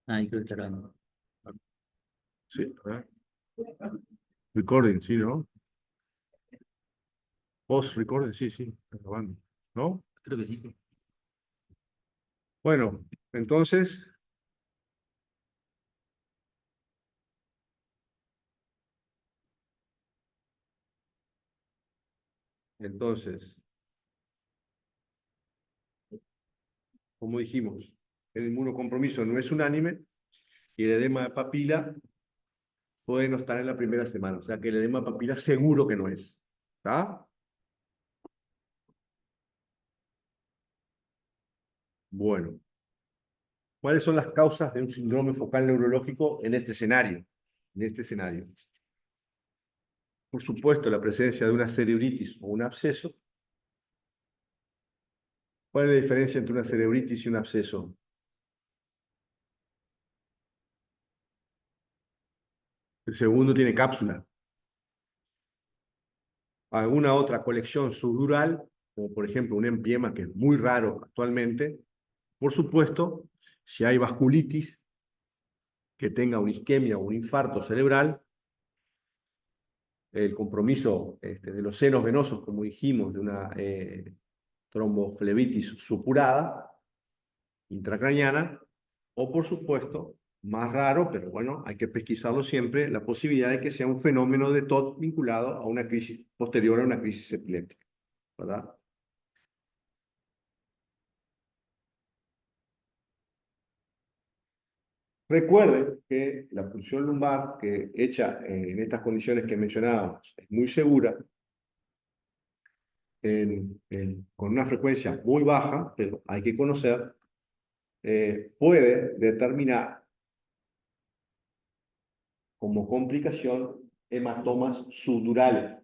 Ahí creo que está grabando. Sí, a ver. Recording, sí, ¿no? Post recording, sí, sí, está grabando, ¿no? Creo que sí. Bueno, entonces, entonces, como dijimos, el inmunocompromiso no es unánime y el edema de papila puede no estar en la primera semana, o sea que el edema de papila seguro que no es, ¿está? Bueno, ¿cuáles son las causas de un síndrome focal neurológico en este escenario? En este escenario. Por supuesto, la presencia de una cerebritis o un absceso. ¿Cuál es la diferencia entre una cerebritis y un absceso? El segundo tiene cápsula. Alguna otra colección subdural, como por ejemplo un empiema, que es muy raro actualmente. Por supuesto, si hay vasculitis que tenga una isquemia o un infarto cerebral, el compromiso de los senos venosos, como dijimos, de una tromboflebitis supurada, intracraniana, o por supuesto, más raro, pero bueno, hay que pesquisarlo siempre, la posibilidad de que sea un fenómeno de TOT vinculado a una crisis posterior a una crisis epiléptica, ¿verdad? Recuerden que la punción lumbar que hecha en estas condiciones que mencionábamos es muy segura, con una frecuencia muy baja, pero hay que conocer, puede determinar como complicación hematomas subdurales,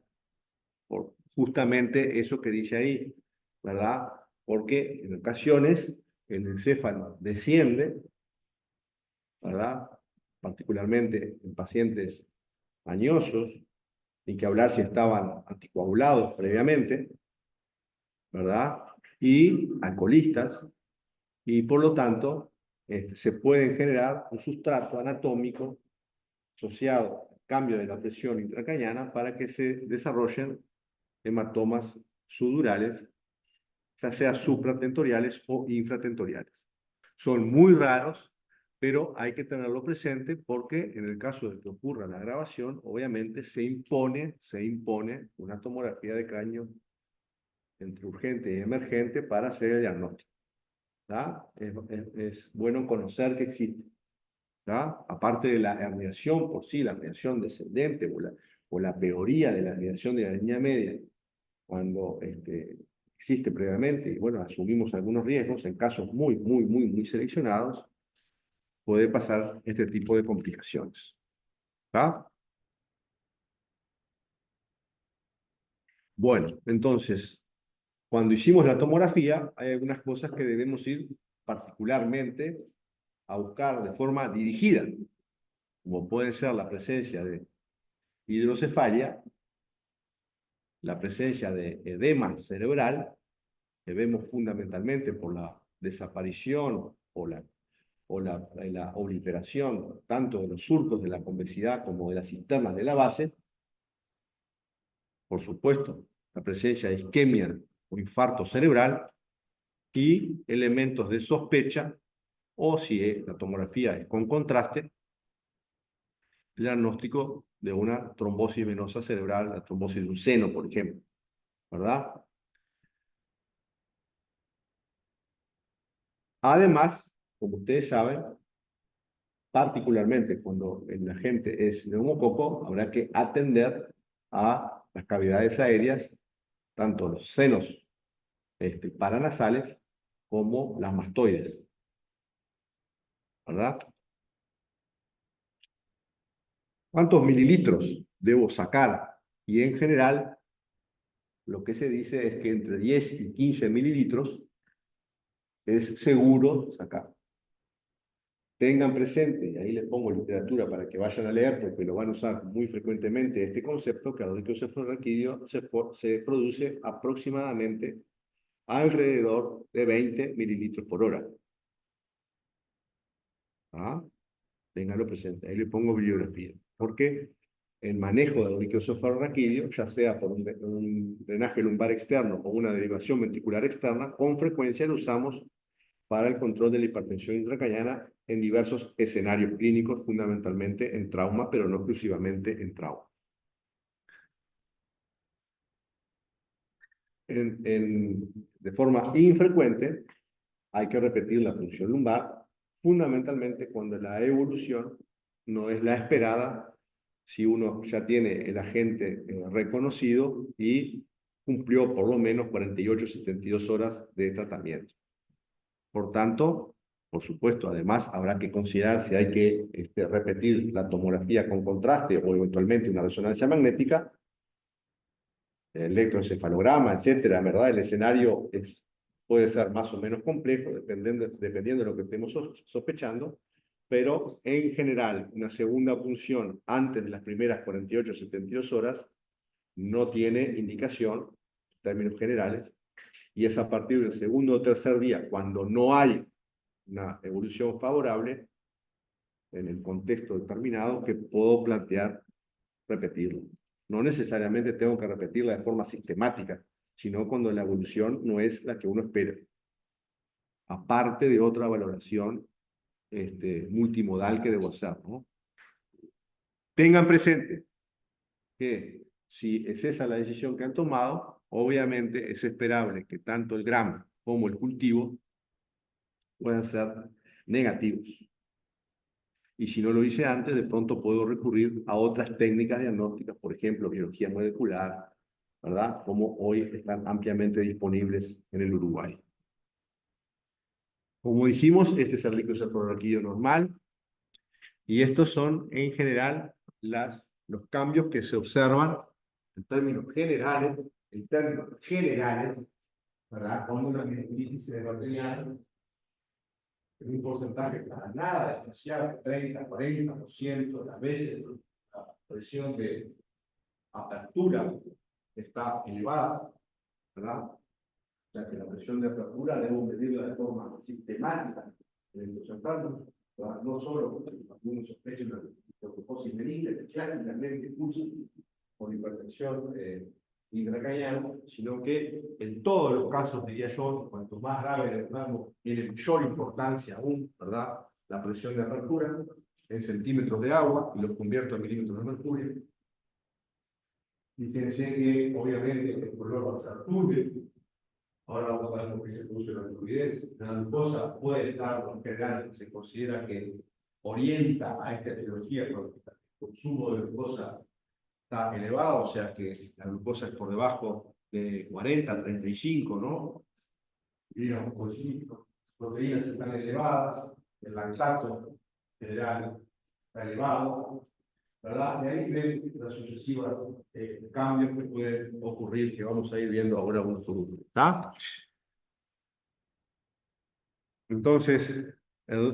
por justamente eso que dice ahí, ¿verdad? Porque en ocasiones el encéfalo desciende, ¿verdad? Particularmente en pacientes añosos, ni que hablar si estaban anticoagulados previamente, ¿verdad? Y alcoholistas, y por lo tanto se puede generar un sustrato anatómico asociado al cambio de la presión intracraniana para que se desarrollen hematomas subdurales, ya sea supratentoriales o infratentoriales. Son muy raros, pero hay que tenerlo presente porque en el caso de que ocurra la agravación, obviamente se impone una tomografía de cráneo entre urgente y emergente para hacer el diagnóstico. ¿Tá? Es bueno conocer que existe. ¿Tá? Aparte de la herniación por sí, la herniación descendente o la peoría de la herniación de la línea media, cuando existe previamente, y bueno, asumimos algunos riesgos, en casos muy seleccionados, puede pasar este tipo de complicaciones. ¿Tá? Bueno, entonces, cuando hicimos la tomografía, hay algunas cosas que debemos ir particularmente a buscar de forma dirigida, como puede ser la presencia de hidrocefalia, la presencia de edema cerebral, que vemos fundamentalmente por la desaparición la obliteración tanto de los surcos de la convexidad como de las cisternas de la base. Por supuesto, la presencia de isquemia o infarto cerebral y elementos de sospecha, o si la tomografía es con contraste, el diagnóstico de una trombosis venosa cerebral, la trombosis de un seno, por ejemplo, ¿verdad? Además, como ustedes saben, particularmente cuando el agente es neumococo, habrá que atender a las cavidades aéreas, tanto los senos paranasales como las mastoides, ¿verdad? ¿Cuántos mililitros debo sacar? Y en general, lo que se dice es que entre 10 y 15 mililitros es seguro sacar. Tengan presente, y ahí les pongo literatura para que vayan a leer, porque lo van a usar muy frecuentemente, este concepto, que el cefalorraquídeo se produce aproximadamente alrededor de 20 mililitros por hora. ¿Ah? Téngalo presente. Ahí le pongo bibliografía. Porque el manejo del líquido cefalorraquídeo, ya sea por un drenaje lumbar externo o una derivación ventricular externa, con frecuencia lo usamos para el control de la hipertensión intracraniana en diversos escenarios clínicos, fundamentalmente en trauma, pero no exclusivamente en trauma. De forma infrecuente, hay que repetir la punción lumbar, fundamentalmente cuando la evolución no es la esperada, si uno ya tiene el agente reconocido y cumplió por lo menos 48-72 horas de tratamiento. Por tanto, por supuesto, además habrá que considerar si hay que repetir la tomografía con contraste o eventualmente una resonancia magnética, electroencefalograma, etcétera. En verdad, el escenario puede ser más o menos complejo, dependiendo de lo que estemos sospechando, pero en general, una segunda punción antes de las primeras 48-72 horas no tiene indicación, en términos generales, y es a partir del segundo o tercer día, cuando no hay una evolución favorable en el contexto determinado, que puedo plantear repetirlo. No necesariamente tengo que repetirla de forma sistemática, sino cuando la evolución no es la que uno espera. Aparte de otra valoración multimodal que debo hacer, ¿no? Tengan presente que si es esa la decisión que han tomado, obviamente es esperable que tanto el gramo como el cultivo puedan ser negativos. Y si no lo hice antes, de pronto puedo recurrir a otras técnicas diagnósticas, por ejemplo, biología molecular, ¿verdad? Como hoy están ampliamente disponibles en el Uruguay. Como dijimos, este es el líquido cefalorraquídeo normal, y estos son, en general, los cambios que se observan en términos generales, ¿verdad? Cuando una meningitis bacteriana en un porcentaje para nada despreciable, 30-40% de las veces la presión de apertura está elevada, ¿verdad? O sea que la presión de apertura debemos medirla de forma sistemática en los enfermos, ¿verdad? No solo algunos sospechan de leucoposis benigna, que clásicamente cursan por hipertensión intracraniana, sino que en todos los casos, diría yo, cuanto más grave el enfermo, tiene mayor importancia aún, ¿verdad? La presión de apertura en centímetros de agua, y los convierto a milímetros de mercurio. Y fíjense que, obviamente, el color va a ser turbio. Ahora vamos a ver por qué se produce la turbidez. La glucosa puede estar, en general, se considera que orienta a esta etiología porque el consumo de glucosa está elevado, o sea que la glucosa es por debajo de 40, 35, ¿no? Y las proteínas están elevadas, el lactato general está elevado, ¿verdad? Y ahí ven las sucesivas cambios que pueden ocurrir, que vamos a ir viendo ahora uno por uno. ¿Está? Entonces,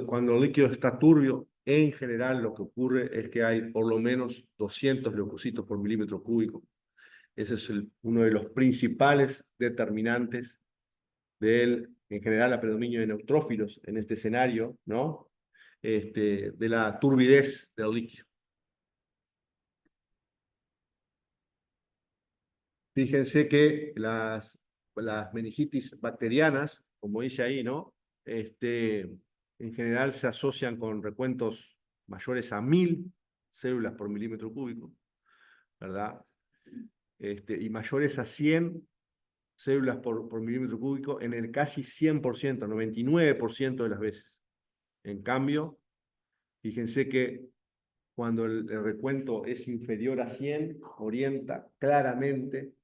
cuando el líquido está turbio, en general lo que ocurre es que hay por lo menos 200 leucocitos por milímetro cúbico. Ese es uno de los principales determinantes en general, la predominio de neutrófilos en este escenario, ¿no? De la turbidez del líquido. Fíjense que las meningitis bacterianas, como dice ahí, ¿no? En general se asocian con recuentos mayores a 1000 células por milímetro cúbico, ¿verdad? Y mayores a 100 células por milímetro cúbico en el casi 100%, 99% de las veces. En cambio, fíjense que cuando el recuento es inferior a 100, orienta claramente,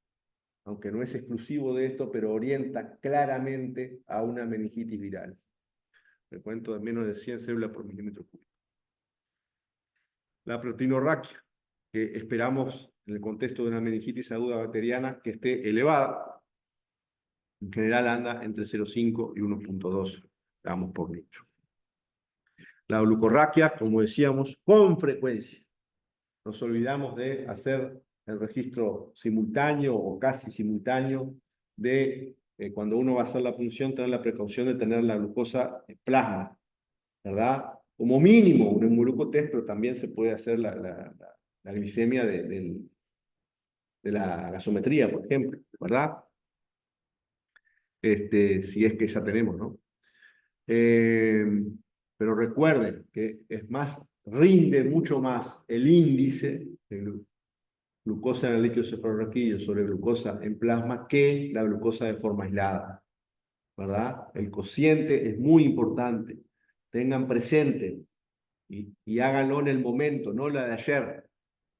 aunque no es exclusivo de esto, pero orienta claramente a una meningitis viral. Recuento de menos de 100 células por milímetro cúbico. La proteinorraquia, que esperamos en el contexto de una meningitis aguda bacteriana que esté elevada, en general anda entre 0,5 y 1,2 gramos por litro. La glucorraquia, como decíamos, con frecuencia. Nos olvidamos de hacer el registro simultáneo o casi simultáneo de cuando uno va a hacer la punción, tener la precaución de tener la glucosa en plasma, ¿verdad? como mínimo un hemoglucotest, pero también se puede hacer la glicemia de la gasometría, por ejemplo, ¿verdad? Si es que ya tenemos, ¿no? Eh, pero recuerden que es más, rinde mucho más el índice de glucosa en el líquido cefalorraquídeo sobre glucosa en plasma que la glucosa de forma aislada, ¿verdad? El cociente es muy importante. Tengan presente y háganlo en el momento, no la de ayer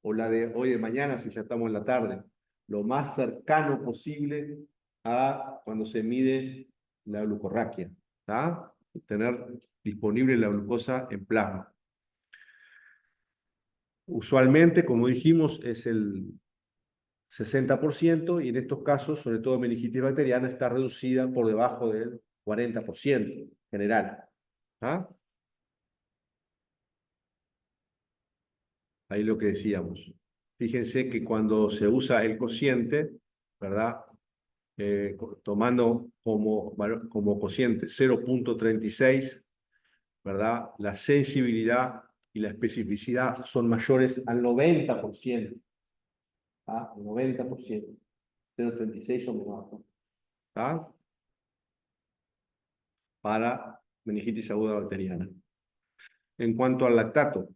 o la de hoy de mañana si ya estamos en la tarde. Lo más cercano posible a cuando se mide la glucorraquia, ¿tá? Tener disponible la glucosa en plasma. Usualmente, como dijimos, es el 60% y en estos casos, sobre todo meningitis bacteriana, está reducida por debajo del 40% general. ¿Ah? Ahí lo que decíamos. Fíjense que cuando se usa el cociente, ¿verdad? Tomando como cociente 0,36, ¿verdad? La sensibilidad y la especificidad son mayores al 90%. ¿Ah? El 90%. 0,36 o más. ¿Ah? Para meningitis aguda bacteriana. En cuanto al lactato,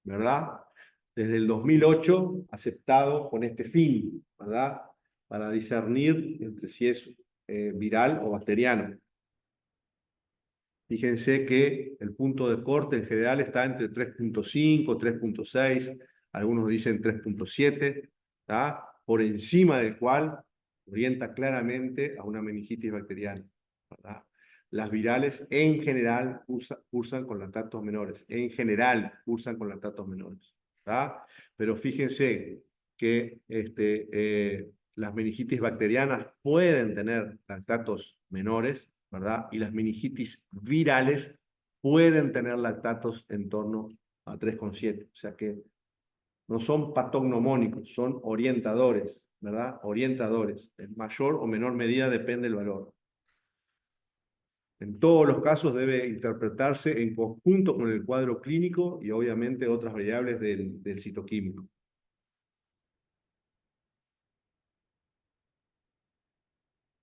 ¿verdad? Desde el 2008, aceptado con este fin, ¿verdad? Para discernir entre si es viral o bacteriano. Fíjense que el punto de corte en general está entre 3,5, 3,6, algunos dicen 3,7, ¿tá? Por encima del cual orienta claramente a una meningitis bacteriana, ¿verdad? Las virales en general cursan con lactatos menores, en general cursan con lactatos menores, ¿verdad? Pero fíjense que las meningitis bacterianas pueden tener lactatos menores, ¿verdad? Y las meningitis virales pueden tener lactatos en torno a 3,7. O sea que no son patognomónicos, son orientadores, ¿verdad? Orientadores. En mayor o menor medida depende el valor. En todos los casos debe interpretarse en conjunto con el cuadro clínico y obviamente otras variables del citoquímico.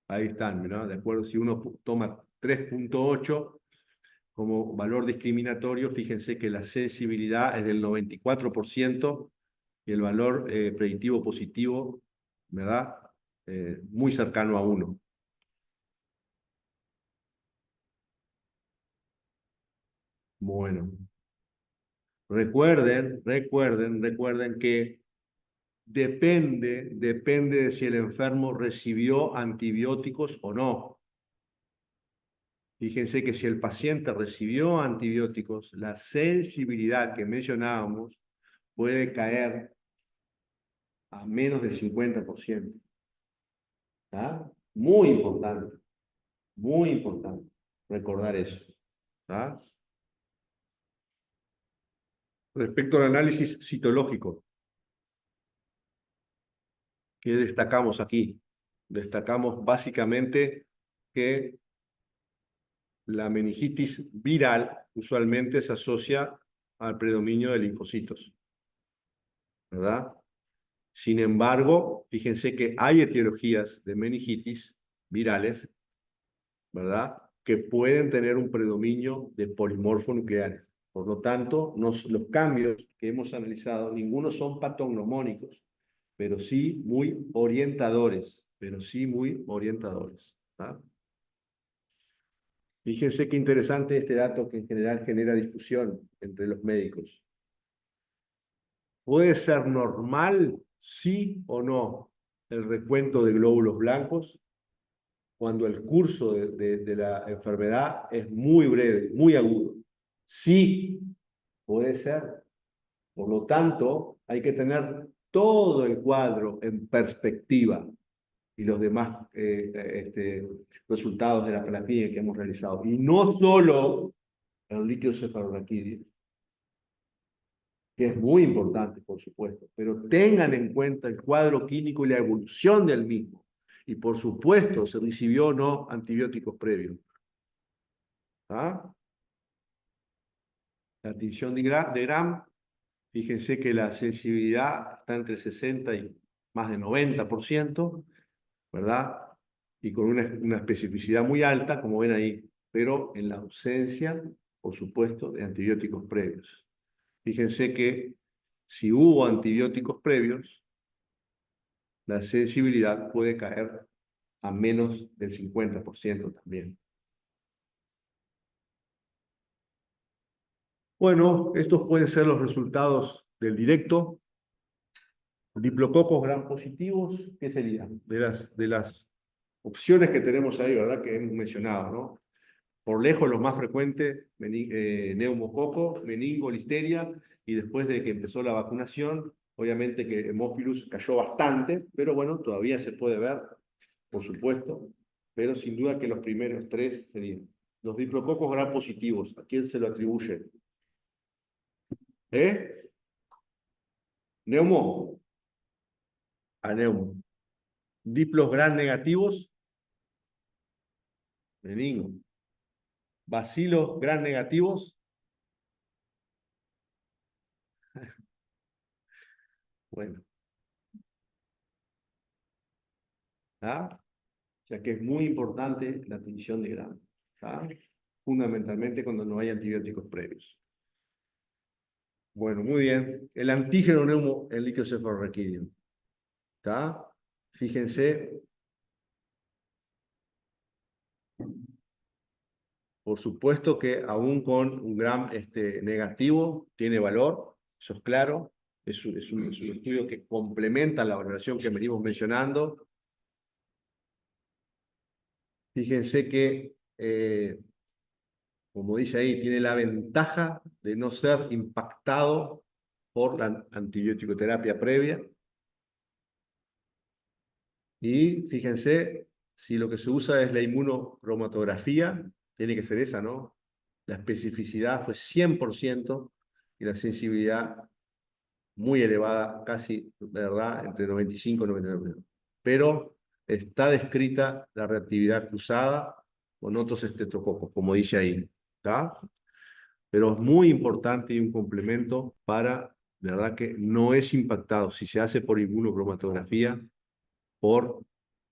Ahí están, ¿verdad? De acuerdo, si uno toma 3,8 como valor discriminatorio, fíjense que la sensibilidad es del 94% y el valor predictivo positivo, ¿verdad? Muy cercano a 1. Bueno, recuerden que depende de si el enfermo recibió antibióticos o no. Fíjense que si el paciente recibió antibióticos, la sensibilidad que mencionábamos puede caer a menos del 50%. ¿Tá? Muy importante recordar eso. ¿Tá? Respecto al análisis citológico, ¿qué destacamos aquí? Destacamos básicamente que la meningitis viral usualmente se asocia al predominio de linfocitos, ¿verdad? Sin embargo, fíjense que hay etiologías de meningitis virales, ¿verdad? Que pueden tener un predominio de polimorfonucleares. Por lo tanto, los cambios que hemos analizado, ninguno son patognomónicos, pero sí muy orientadores, ¿tá? Fíjense qué interesante este dato que en general genera discusión entre los médicos. ¿Puede ser normal, sí o no, el recuento de glóbulos blancos cuando el curso de la enfermedad es muy breve, muy agudo? Sí, puede ser. Por lo tanto, hay que tener todo el cuadro en perspectiva y los demás resultados de la terapia que hemos realizado. Y no solo el líquido cefalorraquídeo, que es muy importante, por supuesto, pero tengan en cuenta el cuadro clínico y la evolución del mismo. Y por supuesto, se recibió o no antibióticos previos. ¿Ah? La tinción de Gram, fíjense que la sensibilidad está entre 60 y más de 90%, ¿verdad? Y con una especificidad muy alta, como ven ahí, pero en la ausencia, por supuesto, de antibióticos previos. Fíjense que si hubo antibióticos previos, la sensibilidad puede caer a menos del 50% también. Bueno, estos pueden ser los resultados del directo. Diplococos gram positivos, ¿qué serían? De las opciones que tenemos ahí, ¿verdad? Que hemos mencionado, ¿no? Por lejos, los más frecuentes, neumococo, meningo, listeria, y después de que empezó la vacunación, obviamente que Haemophilus cayó bastante, pero bueno, todavía se puede ver, por supuesto, pero sin duda que los primeros tres serían. Los diplococos gram positivos, ¿a quién se lo atribuye? ¿Eh? Neumo, a neumo. Diplos gram negativos, meningo. Bacilos gram negativos, bueno, ¿ah? Ya que es muy importante la tinción de Gram, ¿ah? Fundamentalmente cuando no hay antibióticos previos. Bueno, muy bien. El antígeno neumo en líquido cefalorraquídeo, ¿está? Fíjense, por supuesto que aún con un Gram negativo tiene valor, eso es claro. Es un estudio que complementa la valoración que venimos mencionando. Fíjense que como dice ahí, tiene la ventaja de no ser impactado por la antibiótico-terapia previa. Y fíjense, si lo que se usa es la inmunocromatografía, tiene que ser esa, ¿no? La especificidad fue 100% y la sensibilidad muy elevada, casi, de verdad, entre 95 y 99. Pero está descrita la reactividad cruzada con otros estreptococos, como dice ahí, ¿está? Pero es muy importante y un complemento para, de verdad que no es impactado si se hace por inmunocromatografía por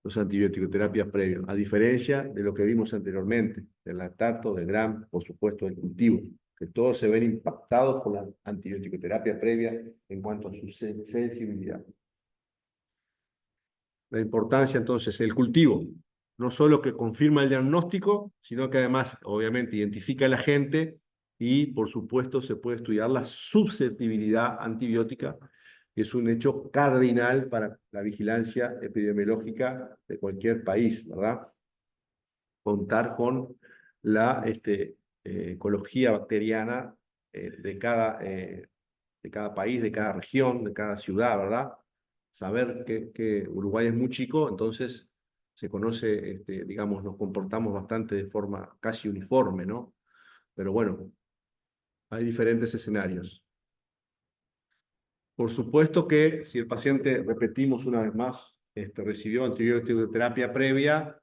los antibióticos, terapias previas, a diferencia de lo que vimos anteriormente, del lactato, del Gram, por supuesto del cultivo, que todos se ven impactados por la antibiótico-terapia previa en cuanto a su sensibilidad. La importancia entonces, el cultivo, no solo que confirma el diagnóstico, sino que además, obviamente, identifica al agente y, por supuesto, se puede estudiar la susceptibilidad antibiótica, que es un hecho cardinal para la vigilancia epidemiológica de cualquier país, ¿verdad? Contar con la ecología bacteriana de cada país, de cada región, de cada ciudad, ¿verdad? Saber que Uruguay es muy chico, entonces se conoce, digamos, nos comportamos bastante de forma casi uniforme, ¿no? Pero bueno, hay diferentes escenarios. Por supuesto que si el paciente, repetimos una vez más, recibió antibiótico terapia previa,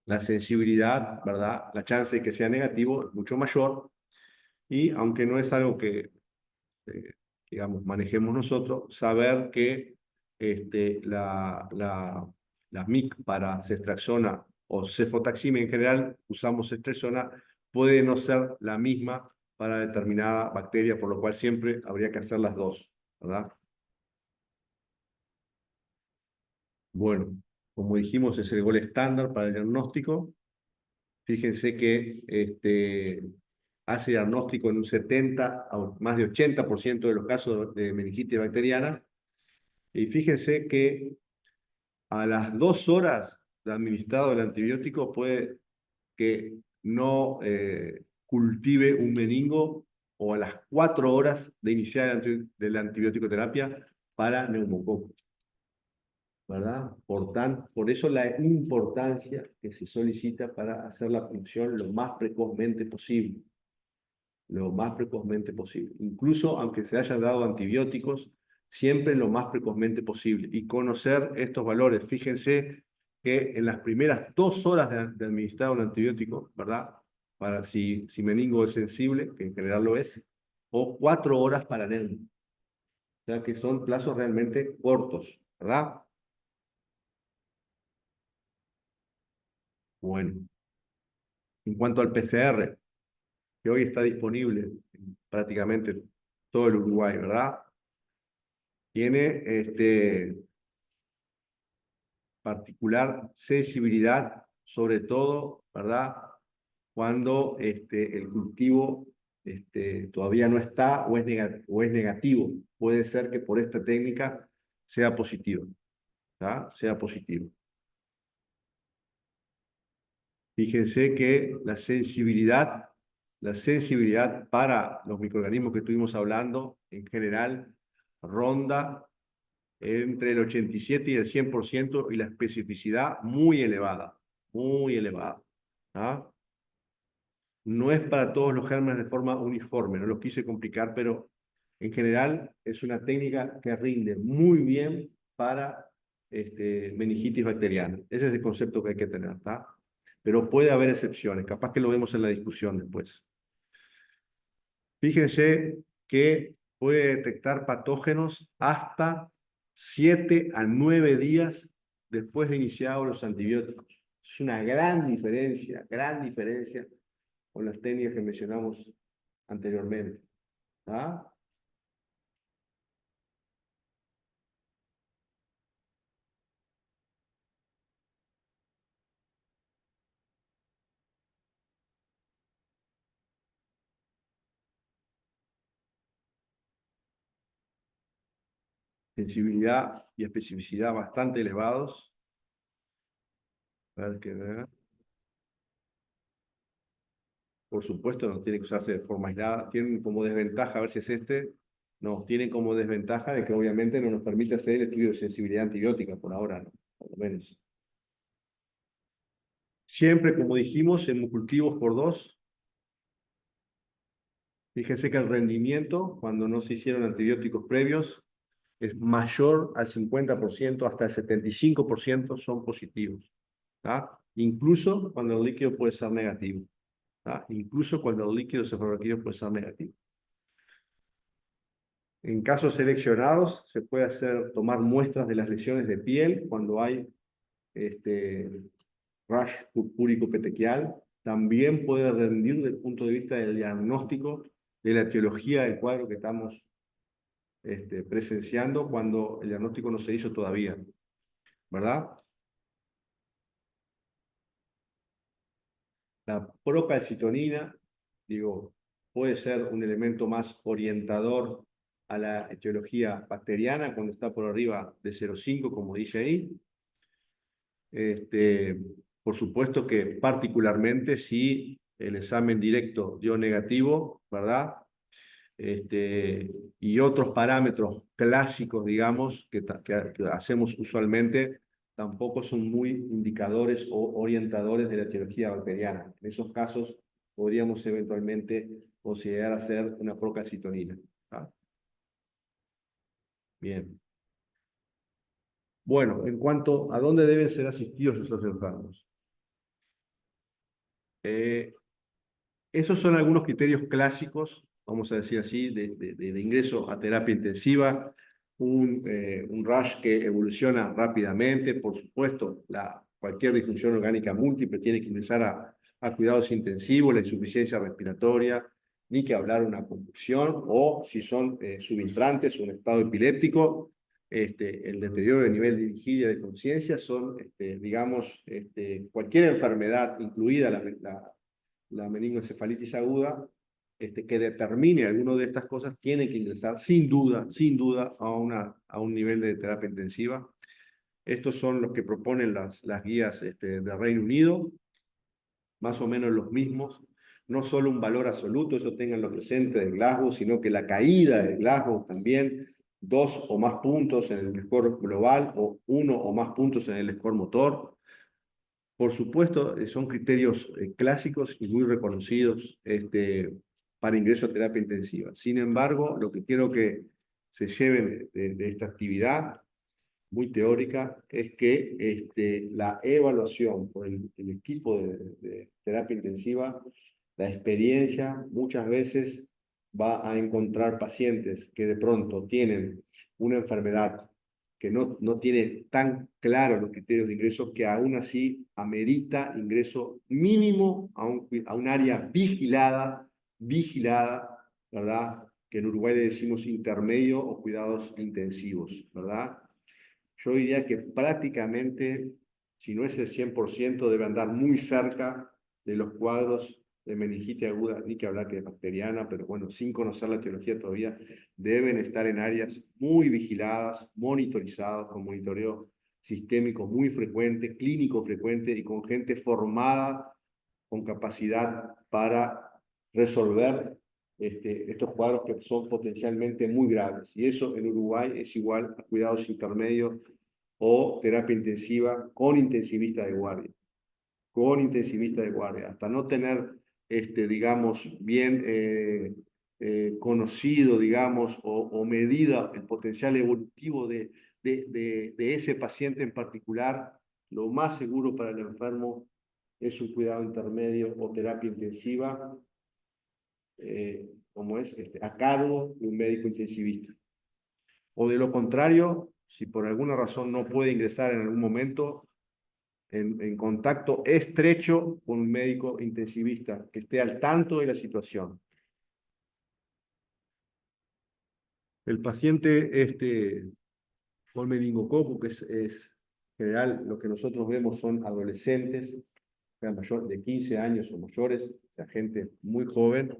la sensibilidad, ¿verdad? La chance de que sea negativo es mucho mayor y aunque no es algo que eh, digamos, manejemos nosotros, saber que la MIC para ceftriaxona o cefotaxime en general, usamos ceftriaxona, puede no ser la misma para determinada bacteria, por lo cual siempre habría que hacer las dos, ¿verdad? Bueno, como dijimos, es el gol estándar para el diagnóstico. Fíjense que hace diagnóstico en un 70 a más de 80% de los casos de meningitis bacteriana. Y fíjense que a las 2 horas de administrado el antibiótico puede que no cultive un meningo o a las 4 horas de iniciar de la antibiótico terapia para neumococo, ¿verdad? Por eso la importancia que se solicita para hacer la punción lo más precozmente posible. Lo más precozmente posible. Incluso aunque se hayan dado antibióticos, siempre lo más precozmente posible. Y conocer estos valores. Fíjense que en las primeras 2 horas de administrar un antibiótico, ¿verdad? para si meningo es sensible, que en general lo es, o 4 horas para anemia. O sea que son plazos realmente cortos, ¿verdad? Bueno, en cuanto al PCR, que hoy está disponible en prácticamente todo el Uruguay, ¿verdad? Tiene particular sensibilidad, sobre todo, ¿verdad? Cuando el cultivo todavía no está o es negativo. Puede ser que por esta técnica sea positivo, ¿verdad? Sea positivo. Fíjense que la sensibilidad para los microorganismos que estuvimos hablando, en general, ronda entre el 87 y el 100% y la especificidad muy elevada, muy elevada. ¿Ah? No es para todos los gérmenes de forma uniforme, no los quise complicar, pero en general es una técnica que rinde muy bien para meningitis bacteriana. Ese es el concepto que hay que tener, ¿tá? Pero puede haber excepciones, capaz que lo vemos en la discusión después. Fíjense que puede detectar patógenos hasta 7 a 9 días después de iniciados los antibióticos. Es una gran diferencia con las técnicas que mencionamos anteriormente. ¿Ah? Sensibilidad y especificidad bastante elevados. A ver qué ver. Por supuesto, no tiene que usarse de forma aislada. Tienen como desventaja, a ver si es nos tienen como desventaja de que obviamente no nos permite hacer el estudio de sensibilidad antibiótica por ahora, ¿no? Por lo menos. Siempre, como dijimos, en cultivos por dos. Fíjense que el rendimiento, cuando no se hicieron antibióticos previos, es mayor al 50%, hasta el 75% son positivos. ¿Tá? Incluso cuando el líquido puede ser negativo. ¿Tá? Incluso cuando el líquido cefalorraquídeo puede ser negativo. En casos seleccionados, se puede tomar muestras de las lesiones de piel cuando hay este, rash purpúrico petequial. También puede rendir desde el punto de vista del diagnóstico de la etiología del cuadro que estamos presenciando cuando el diagnóstico no se hizo todavía, ¿verdad? La procalcitonina, digo, puede ser un elemento más orientador a la etiología bacteriana cuando está por arriba de 0,5, como dice ahí. Este, por supuesto que particularmente si el examen directo dio negativo, ¿verdad? Y otros parámetros clásicos, digamos, que hacemos usualmente, tampoco son muy indicadores o orientadores de la etiología bacteriana. En esos casos podríamos eventualmente considerar hacer una procalcitonina. ¿Ah? Bien. Bueno, en cuanto a dónde deben ser asistidos esos enfermos. Eh, Esos son algunos criterios clásicos, vamos a decir así, de ingreso a terapia intensiva. Un rash que evoluciona rápidamente, por supuesto, cualquier disfunción orgánica múltiple tiene que ingresar a cuidados intensivos, la insuficiencia respiratoria, ni que hablar una convulsión, o si son subintrantes o un estado epiléptico, el deterioro del nivel de vigilia de conciencia son, digamos, cualquier enfermedad, incluida la meningoencefalitis aguda, que determine alguna de estas cosas, tiene que ingresar sin duda, a un nivel de terapia intensiva. Estos son los que proponen las guías de Reino Unido, más o menos los mismos. No solo un valor absoluto, eso tenganlo presente de Glasgow, sino que la caída de Glasgow también, 2 o más puntos en el score global o 1 o más puntos en el score motor. Por supuesto, son criterios clásicos y muy reconocidos para ingreso a terapia intensiva. Sin embargo, lo que quiero que se lleven de esta actividad muy teórica es que la evaluación por el equipo de terapia intensiva La experiencia muchas veces va a encontrar pacientes que de pronto tienen una enfermedad que no tiene tan claros los criterios de ingreso, que aún así amerita ingreso mínimo a un área vigilada, ¿verdad? Que en Uruguay le decimos intermedio o cuidados intensivos, ¿verdad? Yo diría que prácticamente, si no es el 100%, debe andar muy cerca de los cuadros de meningitis aguda, ni que hablar que de bacteriana, pero bueno, sin conocer la etiología todavía, deben estar en áreas muy vigiladas, monitorizadas, con monitoreo sistémico muy frecuente, clínico frecuente y con gente formada, con capacidad para resolver estos cuadros que son potencialmente muy graves. Y eso en Uruguay es igual a cuidados intermedios o terapia intensiva con intensivista de guardia. Con intensivista de guardia. Hasta no tener, digamos, bien conocido, digamos, o medida el potencial evolutivo de ese paciente en particular, lo más seguro para el enfermo es un cuidado intermedio o terapia intensiva, como es, a cargo de un médico intensivista. O de lo contrario, si por alguna razón no puede ingresar en algún momento, en contacto estrecho con un médico intensivista que esté al tanto de la situación. El paciente con meningococo, que es general, lo que nosotros vemos son adolescentes, mayor de 15 años o mayores, o sea, gente muy joven,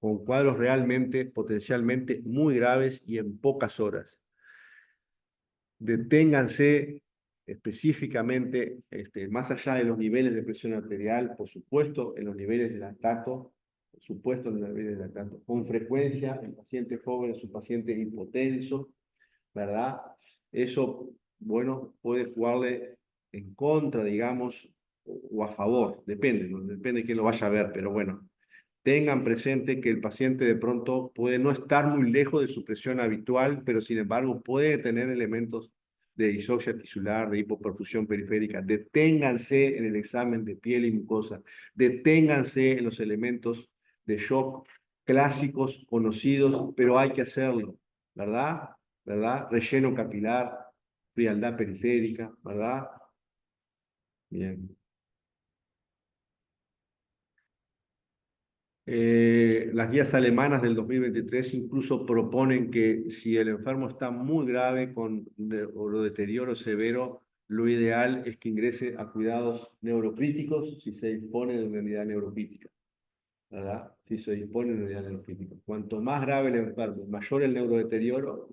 con cuadros realmente, potencialmente muy graves y en pocas horas. Deténganse específicamente, más allá de los niveles de presión arterial, por supuesto, en los niveles de lactato, por supuesto, en los niveles de lactato. Con frecuencia, el paciente joven es un paciente hipotenso, ¿verdad? Eso, bueno, puede jugarle en contra, digamos, o a favor, depende, ¿no? Depende de quién lo vaya a ver, pero bueno, tengan presente que el paciente de pronto puede no estar muy lejos de su presión habitual, pero sin embargo puede tener elementos de disoxia tisular, de hipoperfusión periférica. Deténganse en el examen de piel y mucosa. Deténganse en los elementos de shock clásicos, conocidos, pero hay que hacerlo, ¿verdad? ¿Verdad? Relleno capilar, frialdad periférica, ¿verdad? Bien. Las guías alemanas del 2023 incluso proponen que si el enfermo está muy grave o deterioro severo, lo ideal es que ingrese a cuidados neurocríticos si se dispone de una unidad neurocrítica, ¿verdad? Si se dispone de una unidad neurocrítica. Cuanto más grave el enfermo, mayor el neurodeterioro,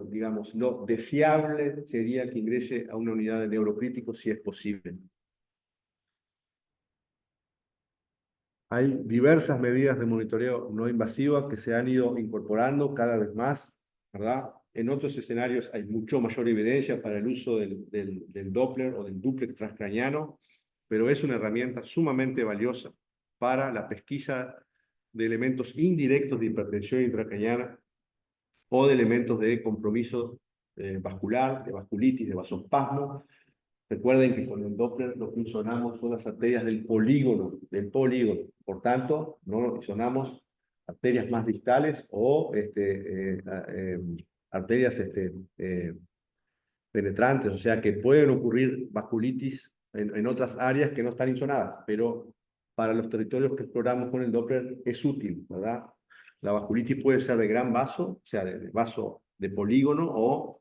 digamos, lo deseable sería que ingrese a una unidad de neurocríticos si es posible. Hay diversas medidas de monitoreo no invasivas que se han ido incorporando cada vez más, ¿verdad? En otros escenarios hay mucho mayor evidencia para el uso del Doppler o del dúplex transcraniano, pero es una herramienta sumamente valiosa para la pesquisa de elementos indirectos de hipertensión intracraniana o de elementos de compromiso vascular, de vasculitis, de vasospasmo. Recuerden que con el Doppler lo que sonamos son las arterias del polígono, Por tanto, no sonamos arterias más distales o arterias penetrantes, o sea que pueden ocurrir vasculitis en otras áreas que no están insonadas, pero para los territorios que exploramos con el Doppler es útil, ¿verdad? La vasculitis puede ser de gran vaso, o sea, de vaso de polígono o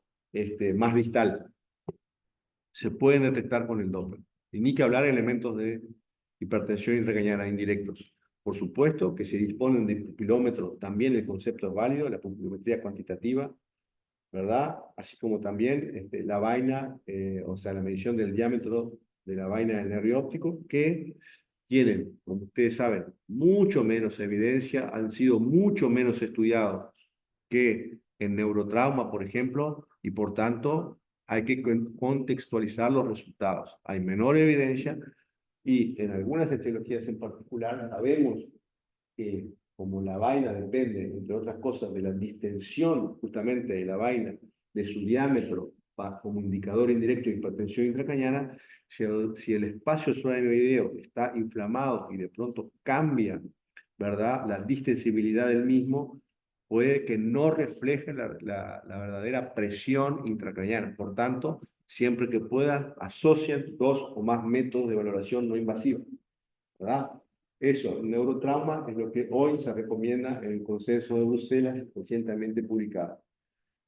más distal. Se pueden detectar con el Doppler. Y ni que hablar de elementos de hipertensión intracraniana indirectos. Por supuesto que si disponen de pupilómetro, también el concepto es válido, la pupilometría cuantitativa, ¿verdad? Así como también la vaina, o sea, la medición del diámetro de la vaina del nervio óptico, que tienen, como ustedes saben, mucho menos evidencia, han sido mucho menos estudiados que en neurotrauma, por ejemplo, y por tanto hay que contextualizar los resultados. Hay menor evidencia y en algunas etiologías en particular sabemos que como la vaina depende, entre otras cosas, de la distensión justamente de la vaina, de su diámetro como indicador indirecto de hipertensión intracraniana, si el espacio subaracnoideo está inflamado y de pronto cambia, ¿verdad?, la distensibilidad del mismo, puede que no refleje la verdadera presión intracraniana. Por tanto, siempre que puedan, asocien 2 o más métodos de valoración no invasiva, ¿verdad? Eso, el neurotrauma es lo que hoy se recomienda en el Consenso de Bruselas recientemente publicado.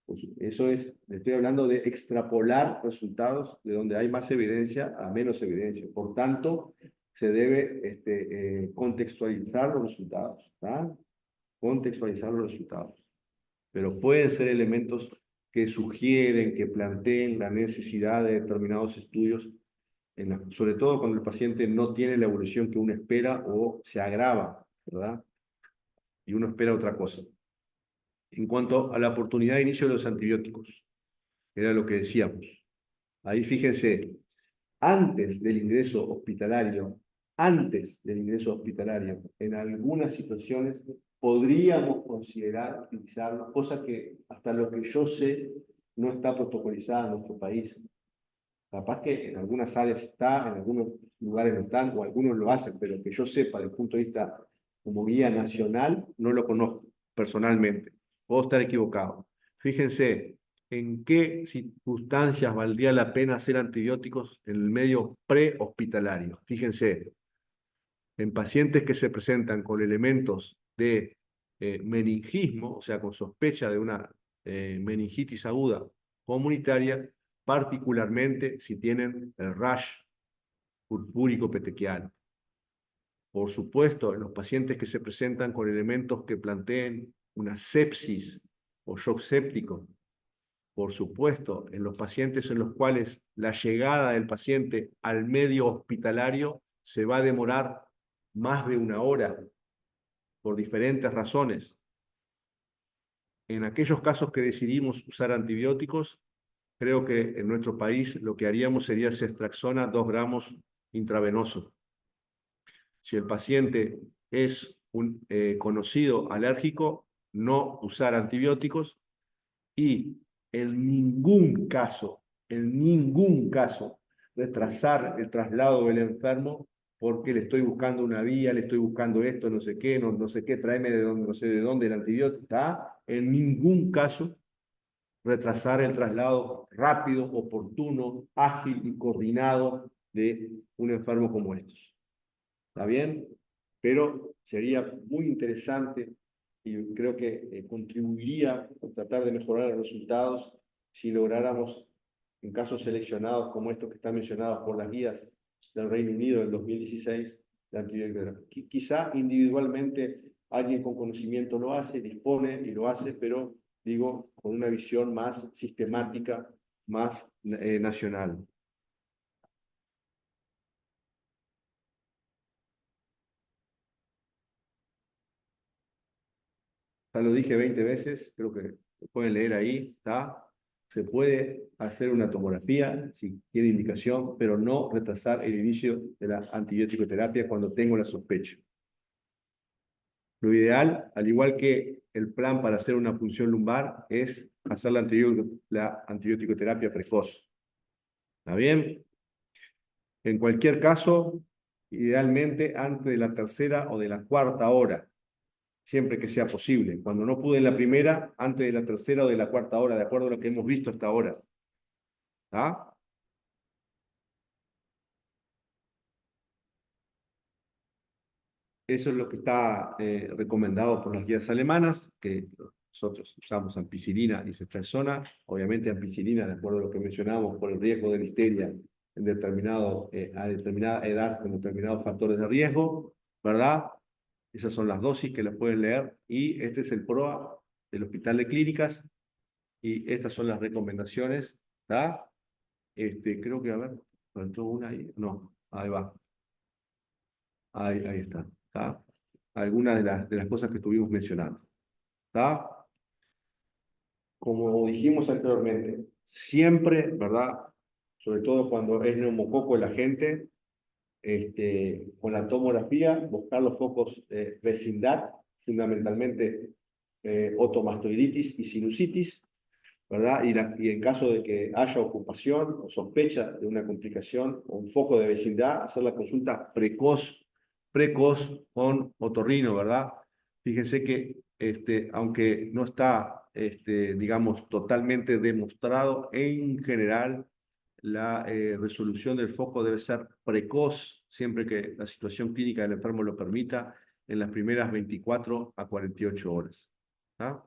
Pues eso es, estoy hablando de extrapolar resultados de donde hay más evidencia a menos evidencia. Por tanto, se debe contextualizar los resultados, ¿verdad? Contextualizar los resultados. Pero pueden ser elementos que sugieren, que planteen la necesidad de determinados estudios, sobre todo cuando el paciente no tiene la evolución que uno espera o se agrava, ¿verdad? Y uno espera otra cosa. En cuanto a la oportunidad de inicio de los antibióticos, era lo que decíamos. Ahí fíjense, antes del ingreso hospitalario, en algunas situaciones podríamos considerar utilizarlo, cosa que hasta lo que yo sé no está protocolizada en nuestro país. Capaz que en algunas áreas está, en algunos lugares no están, o algunos lo hacen, pero que yo sepa, desde el punto de vista como guía nacional, no lo conozco personalmente. Puedo estar equivocado. Fíjense, ¿en qué circunstancias valdría la pena hacer antibióticos en el medio prehospitalario? Fíjense, en pacientes que se presentan con elementos de meningismo, o sea, con sospecha de una meningitis aguda comunitaria, particularmente si tienen el rash purpúrico petequial. Por supuesto, en los pacientes que se presentan con elementos que planteen una sepsis o shock séptico. Por supuesto, en los pacientes en los cuales la llegada del paciente al medio hospitalario se va a demorar más de 1 hora por diferentes razones. En aquellos casos que decidimos usar antibióticos, creo que en nuestro país lo que haríamos sería ceftriaxona 2 gramos intravenoso. Si el paciente es un conocido alérgico, no usar antibióticos y en ningún caso, retrasar el traslado del enfermo porque le estoy buscando una vía, le estoy buscando esto, no sé qué, no sé qué, tráeme de donde, no sé de dónde el antibiótico, ¿está? En ningún caso retrasar el traslado rápido, oportuno, ágil y coordinado de un enfermo como estos. ¿Está bien? Pero sería muy interesante y creo que contribuiría a tratar de mejorar los resultados si lográramos, en casos seleccionados como estos que están mencionados por las guías del Reino Unido del 2016, la antibiótica. Quizá individualmente alguien con conocimiento lo hace, dispone y lo hace, pero digo, con una visión más sistemática, más nacional. Ya lo dije 20 veces, creo que lo pueden leer ahí, ¿está? Se puede hacer una tomografía si tiene indicación, pero no retrasar el inicio de la antibiótico-terapia cuando tengo la sospecha. Lo ideal, al igual que el plan para hacer una punción lumbar, es hacer la antibiótico-terapia precoz. ¿Está bien? En cualquier caso, idealmente antes de la 3.ª o de la 4.ª hora, siempre que sea posible. Cuando no pude en la primera, antes de la 3.ª o de la 4.ª hora, de acuerdo a lo que hemos visto hasta ahora. ¿Ah? Eso es lo que está recomendado por las guías alemanas, que nosotros usamos ampicilina y ceftriaxona. Obviamente ampicilina, de acuerdo a lo que mencionamos, por el riesgo de listeria a determinada edad con determinados factores de riesgo, ¿verdad? Esas son las dosis que las pueden leer. Y este es el PROA del Hospital de Clínicas. Y estas son las recomendaciones, ¿está? Creo que, a ver, faltó una ahí. No, ahí va. Ahí está, ¿está? Algunas de las cosas que estuvimos mencionando, ¿está? Como dijimos anteriormente, siempre, ¿verdad? Sobre todo cuando es neumococo el agente, con la tomografía, buscar los focos de vecindad, fundamentalmente otomastoiditis y sinusitis, ¿verdad? Y en caso de que haya ocupación o sospecha de una complicación o un foco de vecindad, hacer la consulta precoz con otorrino, ¿verdad? Fíjense que aunque no está, digamos, totalmente demostrado, en general la resolución del foco debe ser precoz, siempre que la situación clínica del enfermo lo permita, en las primeras 24 a 48 horas. ¿Ah?